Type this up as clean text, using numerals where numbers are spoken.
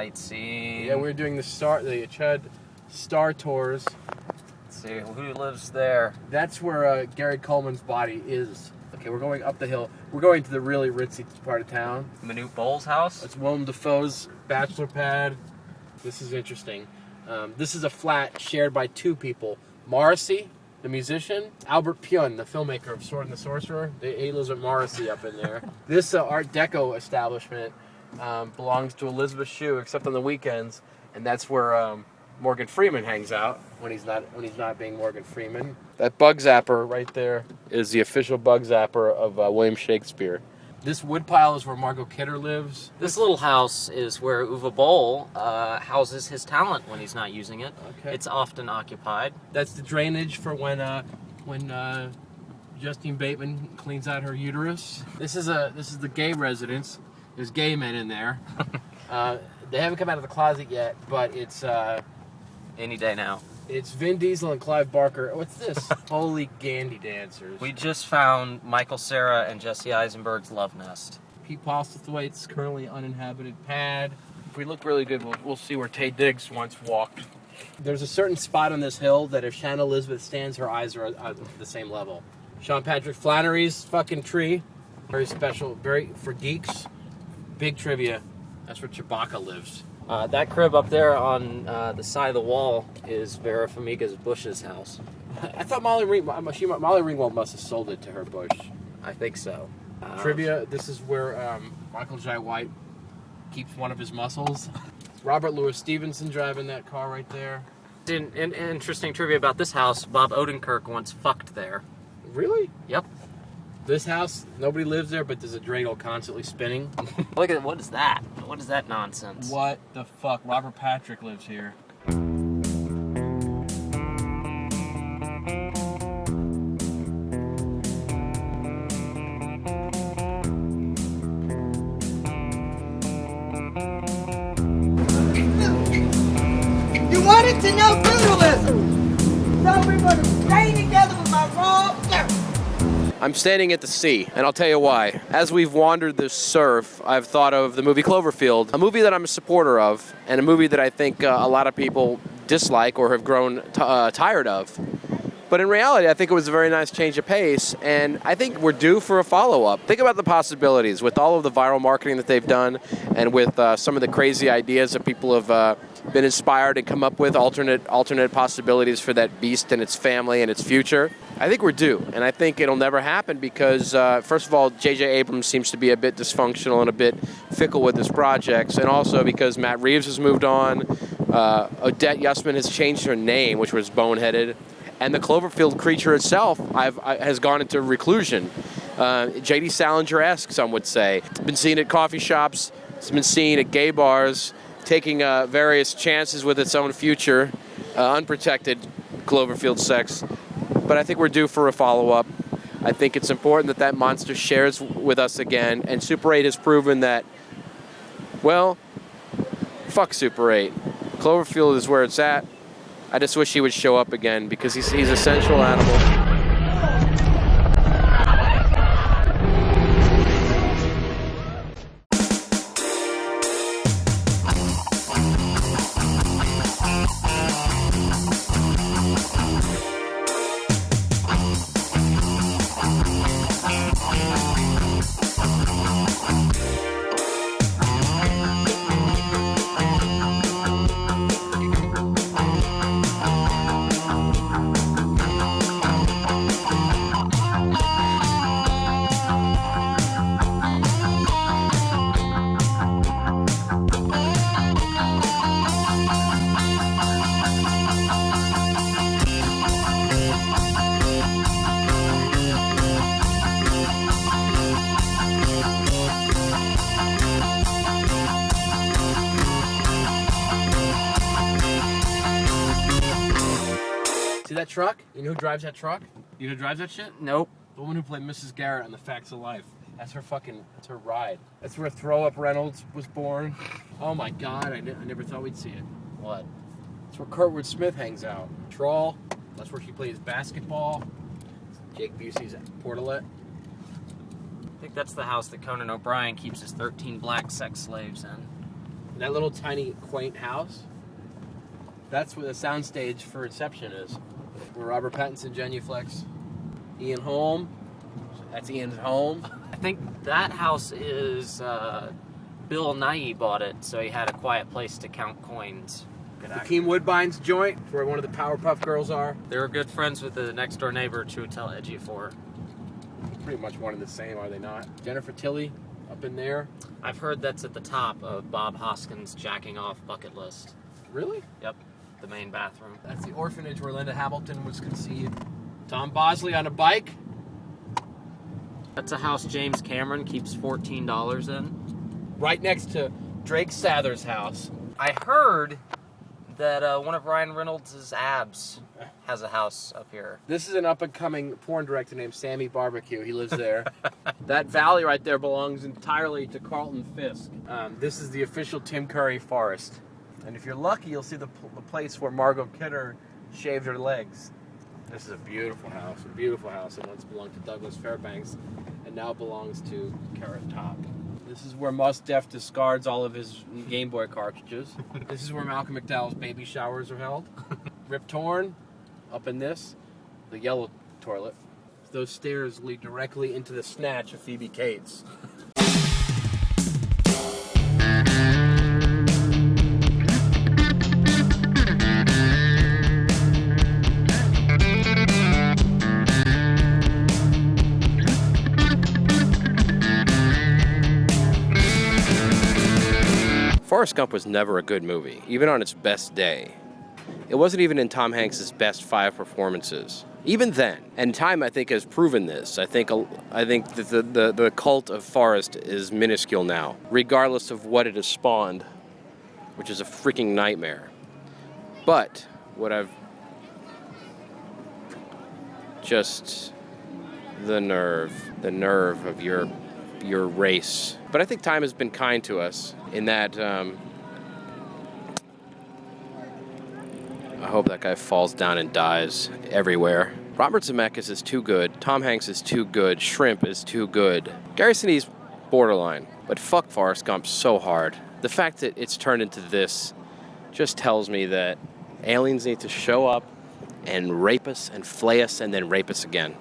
sightseeing. Yeah, we're doing the Chud Star Tours. Let's see, who lives there? That's where Gary Coleman's body is. Okay, we're going up the hill. We're going to the really ritzy part of town. Manute Bowles' house? It's Willem Dafoe's bachelor pad. This is interesting. This is a flat shared by two people. Morrissey, the musician, Albert Pyun, the filmmaker of Sword and the Sorcerer. He lives with Morrissey up in there. This Art Deco establishment belongs to Elizabeth Shue, except on the weekends, and that's where Morgan Freeman hangs out when he's not being Morgan Freeman. That bug zapper right there is the official bug zapper of William Shakespeare. This woodpile is where Margot Kidder lives. This little house is where Uwe Boll houses his talent when he's not using it. Okay. It's often occupied. That's the drainage for when Justine Bateman cleans out her uterus. This is the gay residence. There's gay men in there. They haven't come out of the closet yet, but it's Any day now. It's Vin Diesel and Clive Barker. What's this? Holy Gandy dancers. We just found Michael Cera and Jesse Eisenberg's love nest. Pete Postlethwaite's currently uninhabited pad. If we look really good, we'll see where Taye Diggs once walked. There's a certain spot on this hill that if Shanna Elizabeth stands, her eyes are at the same level. Sean Patrick Flannery's fucking tree. Very special, very for geeks. Big trivia. That's where Chewbacca lives. That crib up there on the side of the wall is Vera Farmiga's Bush's house. I thought Molly Ringwald must have sold it to her Bush. I think so. Trivia, this is where Michael Jai White keeps one of his muscles. Robert Louis Stevenson driving that car right there. Interesting trivia about this house, Bob Odenkirk once fucked there. Really? Yep. This house, nobody lives there, but there's a dreidel constantly spinning. Look at what is that? What is that nonsense? What the fuck? Robert Patrick lives here. You wanted to know feudalism, so we would stay together with my raw dirt. I'm standing at the sea, and I'll tell you why. As we've wandered this surf, I've thought of the movie Cloverfield, a movie that I'm a supporter of, and a movie that I think a lot of people dislike or have grown tired of. But in reality, I think it was a very nice change of pace, and I think we're due for a follow-up. Think about the possibilities with all of the viral marketing that they've done, and with some of the crazy ideas that people have been inspired and come up with, alternate possibilities for that beast and its family and its future. I think we're due, and I think it'll never happen because, first of all, J.J. Abrams seems to be a bit dysfunctional and a bit fickle with his projects, and also because Matt Reeves has moved on, Odette Yustman has changed her name, which was boneheaded, and the Cloverfield creature itself has gone into reclusion. J.D. Salinger-esque, some would say. It's been seen at coffee shops, it's been seen at gay bars, taking various chances with its own future, unprotected Cloverfield sex. But I think we're due for a follow-up. I think it's important that monster shares with us again, and Super 8 has proven that, well, fuck Super 8. Cloverfield is where it's at. I just wish he would show up again because he's a central animal. See that truck? You know who drives that truck? You know who drives that shit? Nope. The woman who played Mrs. Garrett on The Facts of Life. That's her ride. That's where Throw Up Reynolds was born. Oh my God, I never thought we'd see it. What? That's where Kurtwood Smith hangs out. Trawl. That's where she plays basketball. Jake Busey's Portalet. I think that's the house that Conan O'Brien keeps his 13 black sex slaves in. That little tiny quaint house, that's where the soundstage for Inception is. Where Robert Pattinson genuflex. Ian Holm, that's Ian's home. I think that house is Bill Nighy bought it, so he had a quiet place to count coins. Hakeem Woodbine's joint, where one of the Powerpuff Girls are. They were good friends with the next door neighbor, Truetel Ejiofor. Pretty much one and the same, are they not? Jennifer Tilly, up in there. I've heard that's at the top of Bob Hoskins' jacking off bucket list. Really? Yep, the main bathroom. That's the orphanage where Linda Hamilton was conceived. Tom Bosley on a bike. That's a house James Cameron keeps $14 in. Right next to Drake Sather's house. I heard that one of Ryan Reynolds' abs has a house up here. This is an up-and-coming porn director named Sammy Barbecue. He lives there. That valley right there belongs entirely to Carlton Fisk. This is the official Tim Curry forest. And if you're lucky, you'll see the place where Margot Kidder shaved her legs. This is a beautiful house. It once belonged to Douglas Fairbanks and now belongs to Carrot Top. This is where Mos Def discards all of his Game Boy cartridges. This is where Malcolm McDowell's baby showers are held. Rip Torn, up in this, the yellow toilet. Those stairs lead directly into the snatch of Phoebe Cates. Forrest Gump was never a good movie, even on its best day. It wasn't even in Tom Hanks' best 5 performances. Even then, and time I think has proven this. I think that the cult of Forrest is minuscule now, regardless of what it has spawned, which is a freaking nightmare. But what I've just the nerve of your race. But I think time has been kind to us in that I hope that guy falls down and dies everywhere. Robert Zemeckis is too good. Tom Hanks is too good. Shrimp is too good. Gary Sinise's borderline. But fuck Forrest Gump so hard. The fact that it's turned into this just tells me that aliens need to show up and rape us and flay us and then rape us again.